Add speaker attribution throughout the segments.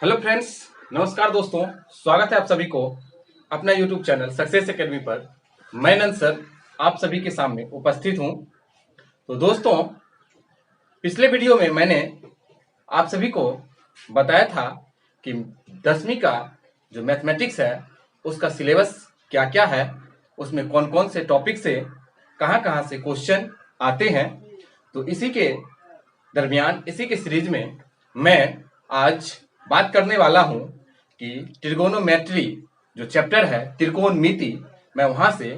Speaker 1: Hello friends, नमस्कार दोस्तों। स्वागत है आप सभी को अपना यूट्यूब चैनल सक्सेस एकेडमी पर। मैं नंद सर आप सभी के सामने उपस्थित हूं। तो दोस्तों, पिछले वीडियो में मैंने आप सभी को बताया था कि 10वीं का जो मैथमेटिक्स है उसका सिलेबस क्या क्या है, उसमें कौन कौन से टॉपिक से कहाँ से क्वेश्चन आते हैं। तो इसी के दरमियान इसी के सीरीज में मैं आज बात करने वाला हूं कि ट्रिगोनोमेट्री जो चैप्टर है त्रिकोणमिति, मैं वहां से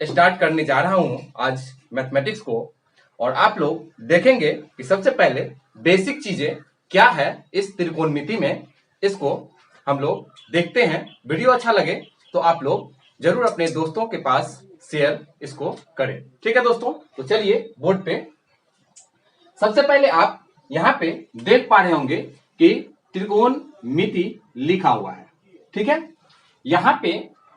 Speaker 1: स्टार्ट करने जा रहा हूं आज मैथमेटिक्स को। और आप लोग देखेंगे कि सबसे पहले बेसिक चीजें क्या है इस त्रिकोणमिति में, इसको हम लोग देखते हैं। वीडियो अच्छा लगे तो आप लोग जरूर अपने दोस्तों के पास शेयर इसको करें। ठीक है दोस्तों, तो चलिए बोर्ड पे सबसे पहले आप यहाँ पे देख पा रहे होंगे कि त्रिकोणमिति लिखा हुआ है। ठीक है, यहाँ पे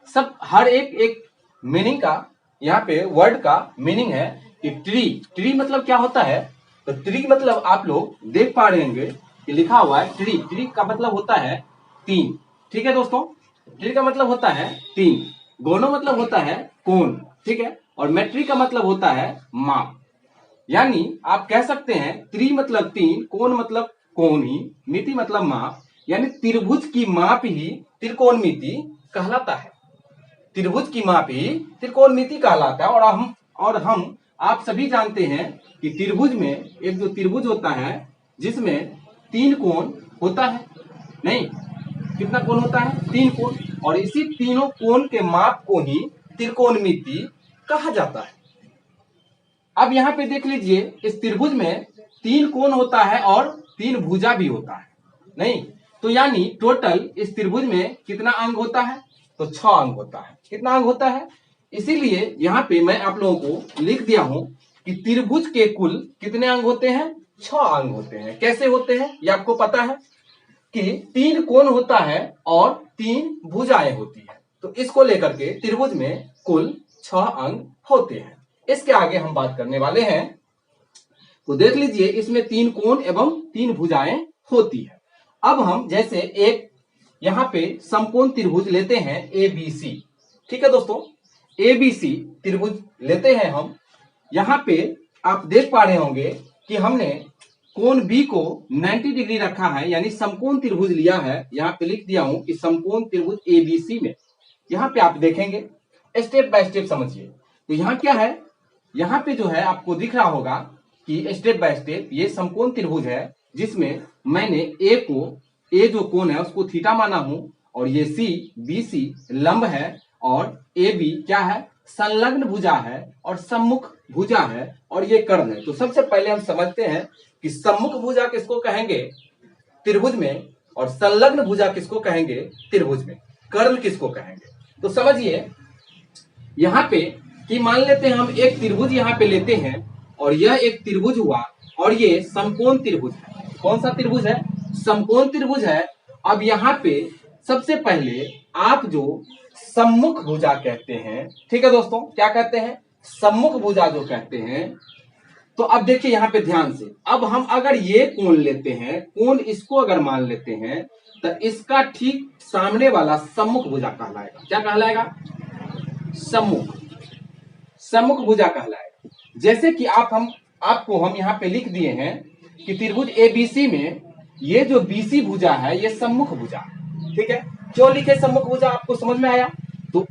Speaker 1: सब हर एक मीनिंग का, यहाँ पे वर्ड का मीनिंग है कि ट्री मतलब क्या होता है। तो ट्री मतलब आप लोग देख पा रहे होंगे कि लिखा हुआ है ट्री का मतलब होता है तीन। ठीक है दोस्तों, ट्री का मतलब होता है तीन। गोनो मतलब होता है कोण। ठीक है, और मेट्री का मतलब होता है माप। यानी आप कह सकते हैं त्रि मतलब तीन, कोण मतलब कोण ही, मिति मतलब माप, यानी त्रिभुज की माप ही त्रिकोणमिति कहलाता है। त्रिभुज की माप ही त्रिकोणमिति कहलाता है। और हम आप सभी जानते हैं कि त्रिभुज में एक जो त्रिभुज होता है जिसमें तीन कोण होता है, नहीं कितना कोण होता है, तीन कोण, और इसी तीनों कोण के माप को ही त्रिकोणमिति कहा जाता है। अब यहाँ पे देख लीजिए, इस त्रिभुज में तीन कोण होता है और तीन भुजा भी होता है, नहीं तो यानी टोटल इस त्रिभुज में कितना अंग होता है, तो 6 अंग होता है। कितना अंग होता है, इसीलिए यहाँ पे मैं आप लोगों को लिख दिया हूं कि त्रिभुज के कुल कितने अंग होते हैं, 6 अंग होते हैं। कैसे होते हैं ये आपको पता है कि तीन कोण होता है और तीन भुजाएं होती है, तो इसको लेकर के त्रिभुज में कुल 6 अंग होते हैं। इसके आगे हम बात करने वाले हैं। तो देख लीजिए, इसमें तीन कोण एवं तीन भुजाएं होती है। अब हम जैसे एक यहाँ पे समकोण त्रिभुज लेते हैं ABC। ठीक है दोस्तों, ABC त्रिभुज लेते हैं हम। यहाँ पे आप देख पा रहे होंगे कि हमने कोण B को 90 डिग्री रखा है, यानी समकोण त्रिभुज लिया है। यहाँ पे लिख दिया हूं कि समकोण त्रिभुज ABC में, यहाँ पे आप देखेंगे स्टेप बाय स्टेप समझिए। तो यहाँ क्या है, यहाँ पे जो है आपको दिख रहा होगा कि स्टेप बाय स्टेप ये समकोण त्रिभुज है जिसमें मैंने ए जो कोण है उसको थीटा माना हूं, और ये BC लंब है, और AB क्या है, संलग्न भुजा है और सम्मुख भुजा है, और ये कर्ण है। तो सबसे पहले हम समझते हैं कि सम्मुख भुजा किसको कहेंगे त्रिभुज में, और संलग्न भुजा किसको कहेंगे त्रिभुज में, कर्ण किसको कहेंगे। तो समझिए यहाँ पे कि मान लेते हैं हम एक त्रिभुज यहाँ पे लेते हैं, और यह एक त्रिभुज हुआ, और ये समकोण त्रिभुज है। कौन सा त्रिभुज है, समकोण त्रिभुज है। अब यहाँ पे सबसे पहले आप जो सम्मुख भुजा कहते हैं, ठीक है दोस्तों, क्या कहते हैं, सम्मुख भुजा जो कहते हैं। तो अब देखिए यहाँ पे ध्यान से, अब हम अगर ये कोण लेते हैं, कोण इसको अगर मान लेते हैं, तो इसका ठीक सामने वाला सम्मुख भुजा कहलाएगा। क्या कहलाएगा, सम्मुख भुजा कहलाएगा। जैसे कि आपको हम यहाँ पे लिख दिए हैं कि त्रिभुज ABC में ये जो BC भुजा है ये सम्मुख भुजा है। ठीक है, क्यों लिखे सम्मुख भुजा, आपको समझ में आया। तो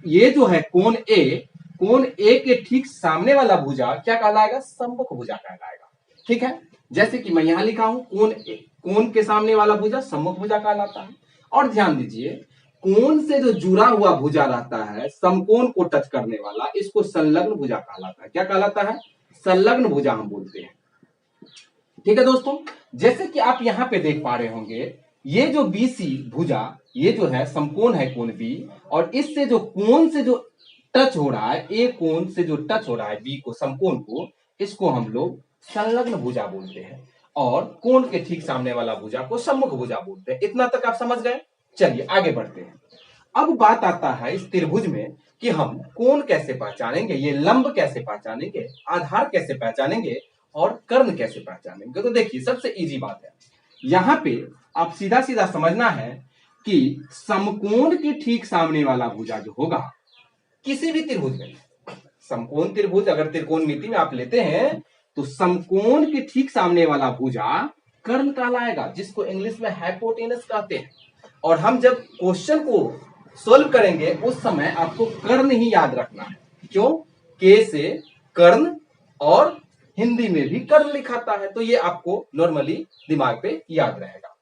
Speaker 1: ये जो है कोण A के ठीक सामने वाला भुजा क्या कहलाएगा, सम्मुख भुजा कहलाएगा। ठीक है, जैसे कि मैं यहाँ लिखा हूं कोण के सामने वाला भुजा सम्मुख भुजा कहलाता है। और ध्यान दीजिए, कोण से जो जुड़ा हुआ भुजा रहता है, समकोण को टच करने वाला, इसको संलग्न भुजा कहलाता है। क्या कहलाता है, संलग्न भुजा हम बोलते हैं। ठीक है दोस्तों, जैसे कि आप यहाँ पे देख पा रहे होंगे, ये जो BC भुजा, ये जो है समकोण है कोण B, और इससे जो कोण से जो टच हो रहा है, A कोण से जो टच हो रहा है B को, समकोण को, इसको हम लोग संलग्न भुजा बोलते हैं, और कोण के ठीक सामने वाला भुजा को सम्मुख भुजा बोलते हैं। इतना तक आप समझ गए। चलिए आगे बढ़ते हैं। अब बात आता है इस त्रिभुज में कि हम कोण कैसे पहचानेंगे, ये लंब कैसे पहचानेंगे, आधार कैसे पहचानेंगे, और कर्ण कैसे पहचानेंगे। तो देखिए सबसे इजी बात है, यहाँ पे आप सीधा सीधा समझना है कि समकोण के ठीक सामने वाला भुजा जो होगा किसी भी त्रिभुज में, समकोण त्रिभुज अगर त्रिकोणमिति में आप लेते हैं तो समकोण के ठीक सामने वाला भुजा कर्ण कहलाएगा, जिसको इंग्लिश में हाइपोटेनस कहते हैं। और हम जब क्वेश्चन को सोल्व करेंगे उस समय आपको कर्ण ही याद रखना है। क्यों? के से कर्ण और हिंदी में भी कर्ण लिखाता है, तो ये आपको नॉर्मली दिमाग पे याद रहेगा।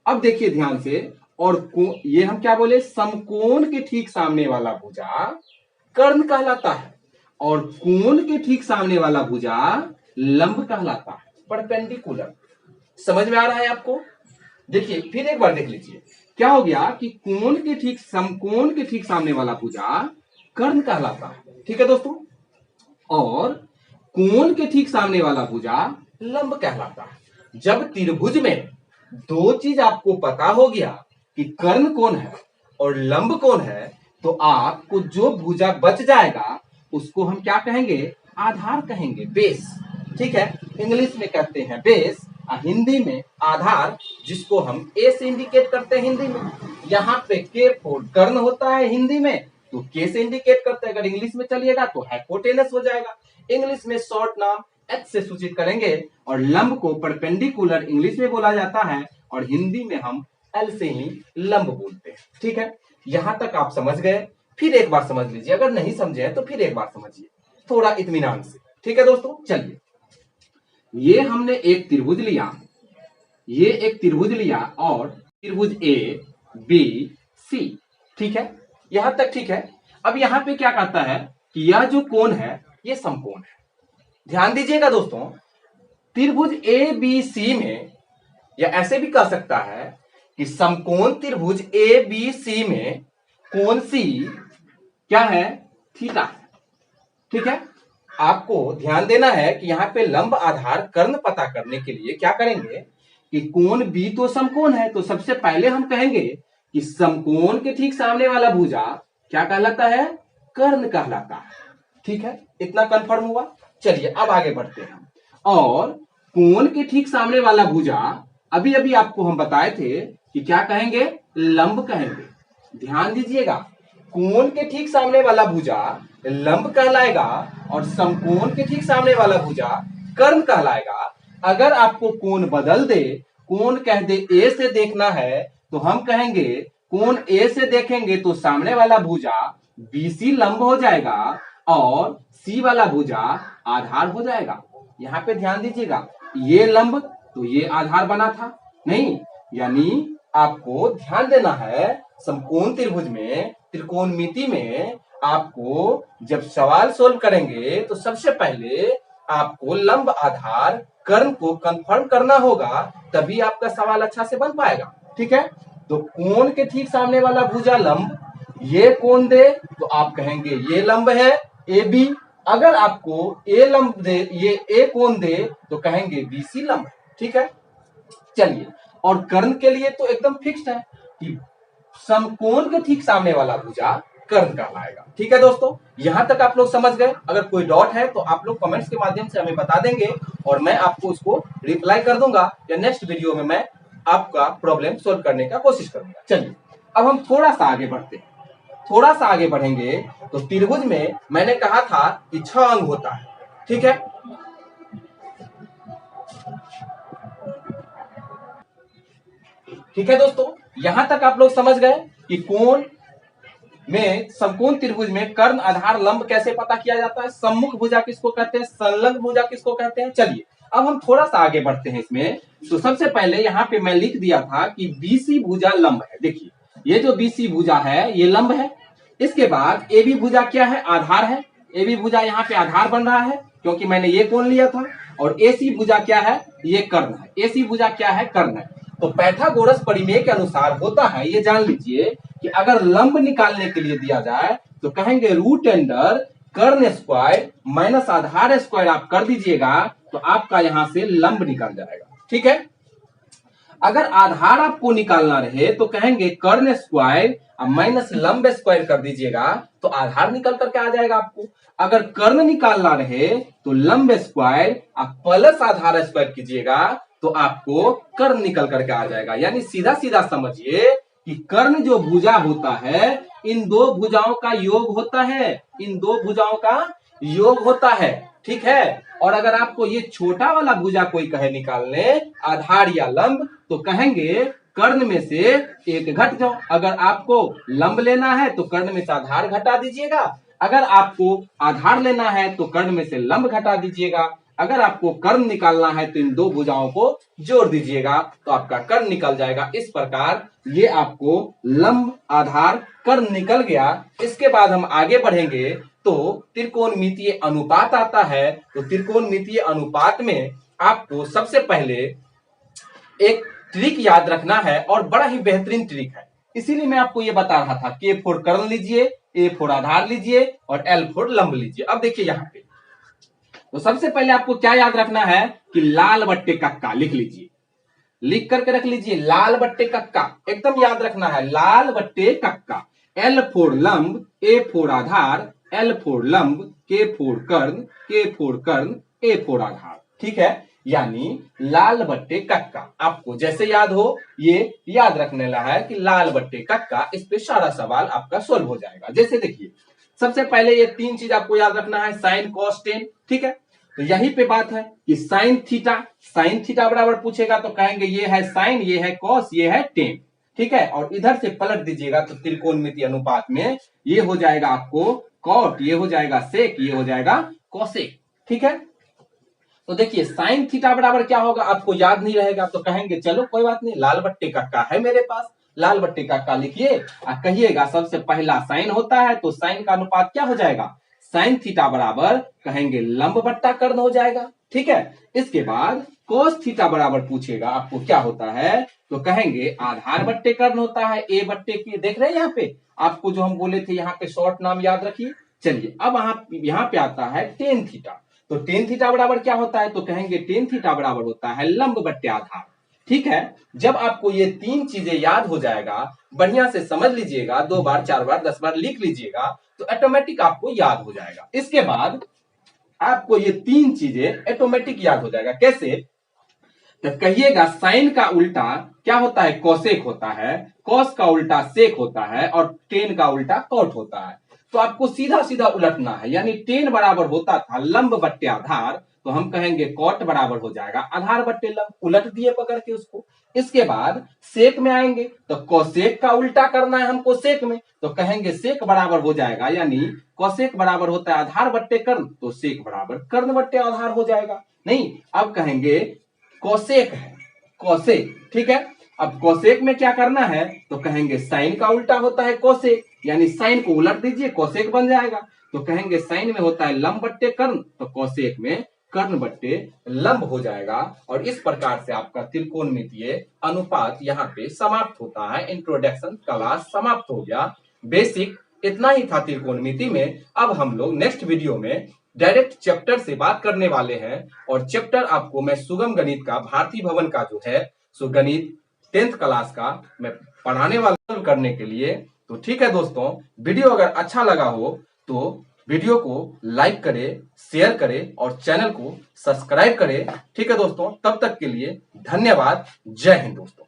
Speaker 1: अब देखिए ध्यान से, और ये हम क्या बोले, समकोण के ठीक सामने वाला भुजा कर्ण कहलाता है और कोण के ठीक सामने वाला भुजा लंब कहलाता है, परपेंडिकुलर। समझ में आ रहा है आपको? देखिए फिर एक बार देख लीजिए, क्या हो गया कि कोण के ठीक समकोण के ठीक सामने वाला भुजा कर्ण कहलाता है, ठीक है दोस्तों, और कोण के ठीक सामने वाला भुजा लंब कहलाता है। जब त्रिभुज में दो चीज आपको पता हो गया कि कर्ण कौन है और लंब कौन है, तो आपको जो भुजा बच जाएगा उसको हम क्या कहेंगे? आधार कहेंगे, बेस। ठीक है, इंग्लिश में कहते हैं बेस और हिंदी में आधार, जिसको हम ए से इंडिकेट करते हैं हिंदी में। यहाँ पे के फॉर कर्ण होता है हिंदी में, तो के से इंडिकेट करते हैं। अगर इंग्लिश में चलिएगा तो हाइपोटेनस हो जाएगा। इंग्लिश में शॉर्ट नाम एच से सूचित करेंगे और लंब को परपेंडिकुलर इंग्लिश में बोला जाता है और हिंदी में हम एल से ही लंब बोलते हैं। ठीक है, यहां तक आप समझ गए? फिर एक बार समझ लीजिए, अगर नहीं समझे तो फिर एक बार समझिए थोड़ा इत्मीनान से। ठीक है दोस्तों, चलिए, ये हमने एक त्रिभुज लिया, ये एक त्रिभुज लिया और त्रिभुज ए बी सी। ठीक है, यहां तक ठीक है। अब यहां पे क्या कहता है कि यह जो कोण है ये समकोण है। ध्यान दीजिएगा दोस्तों, त्रिभुज ए बी सी में, या ऐसे भी कह सकता है कि समकोण त्रिभुज ए बी सी में कोण सी क्या है? थीटा। ठीक है, आपको ध्यान देना है कि यहाँ पे लंब आधार कर्ण पता करने के लिए क्या करेंगे कि कोण बी तो समकोण है, तो सबसे पहले हम कहेंगे कि समकोण के ठीक सामने वाला भुजा क्या कहलाता है? कर्ण कहलाता है। ठीक है, इतना कंफर्म हुआ। चलिए अब आगे बढ़ते हैं, और कोण के ठीक सामने वाला भुजा अभी अभी आपको हम बताए थे कि क्या कहेंगे? लंब कहेंगे। ध्यान दीजिएगा, कोण के ठीक सामने वाला भुजा लंब कहलाएगा और समकोण के ठीक सामने वाला भुजा कर्ण कहलाएगा। अगर आपको कोण बदल दे, कोण कह दे ए से देखना है, तो हम कहेंगे कोण ए से देखेंगे तो सामने वाला भुजा बीसी लंब हो जाएगा और सी वाला भुजा आधार हो जाएगा। यहाँ पे ध्यान दीजिएगा, ये लंब तो ये आधार बना था नहीं, यानी आपको ध्यान देना है समकोण त्रिभुज में, त्रिकोणमिति में आपको जब सवाल सोल्व करेंगे तो सबसे पहले आपको लंब आधार कर्ण को कंफर्म करना होगा, तभी आपका सवाल अच्छा से बन पाएगा। ठीक है, तो कोण के ठीक सामने वाला भुजा लंब, ये कोण दे तो आप कहेंगे ये लंब है ए बी। अगर आपको ए लंब दे, ये ए कोण दे तो कहेंगे बीसी लंब। ठीक है, चलिए, और कर्ण के लिए तो एकदम फिक्स्ड है कि समकोण के ठीक सामने वाला भुजा कर्ण कहलाएगा। ठीक है दोस्तों, यहां तक आप लोग समझ गए? अगर कोई डॉट है तो आप लोग कमेंट्स के माध्यम से हमें बता देंगे और मैं आपको उसको रिप्लाई कर दूंगा, या नेक्स्ट वीडियो में मैं आपका प्रॉब्लम सोल्व करने का कोशिश करूंगा। चलिए अब हम थोड़ा सा आगे बढ़ते हैं। थोड़ा सा आगे बढ़ेंगे तो त्रिभुज में मैंने कहा था कि 6 अंग होता है। ठीक है, ठीक है दोस्तों, यहां तक आप लोग समझ गए कि कोण में, समकोण त्रिभुज में कर्ण आधार लंब कैसे पता किया जाता है, सम्मुख भुजा किसको कहते हैं, संलग्न भुजा किसको कहते हैं। चलिए अब हम थोड़ा सा आगे बढ़ते हैं इसमें। तो सबसे पहले यहाँ पे मैं लिख दिया था कि बीसी भुजा लंब है। देखिए, ये जो बीसी भुजा है ये लंब है। इसके बाद ए बी भुजा क्या है? आधार है। ए बी भुजा यहाँ पे आधार बन रहा है क्योंकि मैंने ये कोण लिया था। और ए सी भुजा क्या है? ये कर्ण है। ए सी भुजा क्या है? कर्ण है। तो पाइथागोरस प्रमेय के अनुसार होता है, ये जान लीजिए कि अगर लंब निकालने के लिए दिया जाए तो कहेंगे रूट अंडर कर्ण स्क्वायर माइनस आधार स्क्वायर आप कर दीजिएगा तो आपका यहां से लंब निकल जाएगा। ठीक है, अगर आधार आपको निकालना रहे तो कहेंगे कर्ण स्क्वायर माइनस लंब स्क्वायर कर दीजिएगा तो आधार निकल करके आ जाएगा आपको। अगर कर्ण निकालना रहे तो लंब स्क्वायर आप प्लस आधार स्क्वायर कीजिएगा तो आपको कर्ण निकल करके आ जाएगा। यानी सीधा सीधा समझिए कि कर्ण जो भुजा होता है इन दो भुजाओं का योग होता है, इन दो भुजाओं का योग होता है, ठीक है। और अगर आपको ये छोटा वाला भुजा कोई कहे निकालने आधार या लंब, तो कहेंगे कर्ण में से एक घट जाओ। अगर आपको लंब लेना है तो कर्ण में से आधार घटा दीजिएगा, अगर आपको आधार लेना है तो कर्ण में से लंब घटा दीजिएगा, अगर आपको कर्ण निकालना है तो इन दो भुजाओं को जोड़ दीजिएगा तो आपका कर्ण निकल जाएगा। इस प्रकार ये आपको लंब आधार कर्ण निकल गया। इसके बाद हम आगे बढ़ेंगे तो त्रिकोणमितीय अनुपात आता है। तो त्रिकोणमितीय अनुपात में आपको सबसे पहले एक ट्रिक याद रखना है और बड़ा ही बेहतरीन ट्रिक है, इसीलिए मैं आपको ये बता रहा था कि K4 कर्ण लीजिए, A4 आधार लीजिए और L4 लंब लीजिए। अब देखिए यहां पे तो सबसे पहले आपको क्या याद रखना है कि लाल बट्टे कक्का लिख लीजिए, लिख करके रख लीजिए लाल बट्टे कक्का, एकदम याद रखना है लाल बट्टे कक्का। L4 लंब, A4 आधार, L4 लंब, K4 कर्ण, K4 कर्ण, A4 आधार, ठीक है। यानी लाल बट्टे कक्का आपको जैसे याद हो ये याद रखने ला है कि लाल बट्टे कक्का, इस पे सारा सवाल आपका सोल्व हो जाएगा। जैसे देखिए सबसे पहले ये तीन चीज आपको याद रखना है, साइन कॉस टेन, ठीक है। तो यही पे बात है कि साइन थीटा बराबर पूछेगा तो कहेंगे ये है साइन, ये है कॉस, ये है टेन, ठीक है। और इधर से पलट दीजिएगा तो त्रिकोणमितीय अनुपात में ये हो जाएगा आपको कॉट, ये हो जाएगा सेक, ये हो जाएगा कॉसेक, ठीक है। तो देखिए साइन थीटा बराबर क्या होगा आपको याद नहीं रहेगा तो कहेंगे चलो कोई बात नहीं, लाल बट्टे कक्का है मेरे पास, लाल बट्टे कक्का लिखिए और कहिएगा सबसे पहला साइन होता है तो साइन का अनुपात क्या हो जाएगा, साइन थीटा बराबर कहेंगे लंब बट्टा कर्ण हो जाएगा, ठीक है। इसके बाद कोस थीटा बराबर पूछेगा आपको क्या होता है तो कहेंगे आधार बट्टे कर्ण होता है, ए बट्टे की, देख रहे हैं यहाँ पे आपको जो हम बोले थे यहाँ पे शॉर्ट नाम याद रखिए। चलिए अब यहाँ पे आता है टेन थीटा, तो टेन थीटा बराबर क्या होता है तो कहेंगे टेन थीटा बराबर होता है लंब बट्टे आधार, ठीक है। जब आपको ये तीन चीजें याद हो जाएगा, बढ़िया से समझ लीजिएगा, 2 बार 4 बार 10 बार लिख लीजिएगा तो ऑटोमेटिक आपको याद हो जाएगा। इसके बाद आपको ये तीन चीजें ऑटोमेटिक याद हो जाएगा। कैसे तो कहिएगा साइन का उल्टा क्या होता है, कोसेक होता है, कॉस का उल्टा सेक होता है और टेन का उल्टा कॉट होता है। तो आपको सीधा सीधा उलटना है, यानी टेन बराबर होता था लंब बट्टे आधार, तो हम कहेंगे कॉट बराबर हो जाएगा आधार बट्टे लंब, उलट दिए पकड़ के उसको। इसके बाद सेक में आएंगे तो कोसेक का उल्टा करना है हमको सेक में, तो कहेंगे सेक बराबर हो जाएगा, यानी कोसेक बराबर होता है आधार बट्टे कर्ण, तो सेक बराबर कर्ण बट्टे आधार हो जाएगा। नहीं, अब कहेंगे कोसेक है, कोसेक, ठीक है। अब कोसेक में क्या करना है तो कहेंगे साइन का उल्टा होता है कोसेक, यानी साइन को उलट दीजिए कोसेक बन जाएगा, तो कहेंगे साइन में होता है लंब बट्टे कर्ण, तो कोसेक में कर्ण बट्टे लंब हो जाएगा। और इस प्रकार से आपका त्रिकोणमितीय अनुपात यहाँ पे समाप्त होता है। इंट्रोडक्शन क्लास समाप्त हो गया, बेसिक इतना ही था त्रिकोणमिति में। अब हम लोग नेक्स्ट वीडियो में डायरेक्ट चैप्टर से बात करने वाले हैं, और चैप्टर आपको मैं सुगम गणित का भारती भवन का जो है सो गणित 10th क्लास का मैं पढ़ाने वाला करने के लिए। तो ठीक है दोस्तों, वीडियो अगर अच्छा लगा हो तो वीडियो को लाइक करें, शेयर करें और चैनल को सब्सक्राइब करें। ठीक है दोस्तों, तब तक के लिए धन्यवाद। जय हिंद दोस्तों।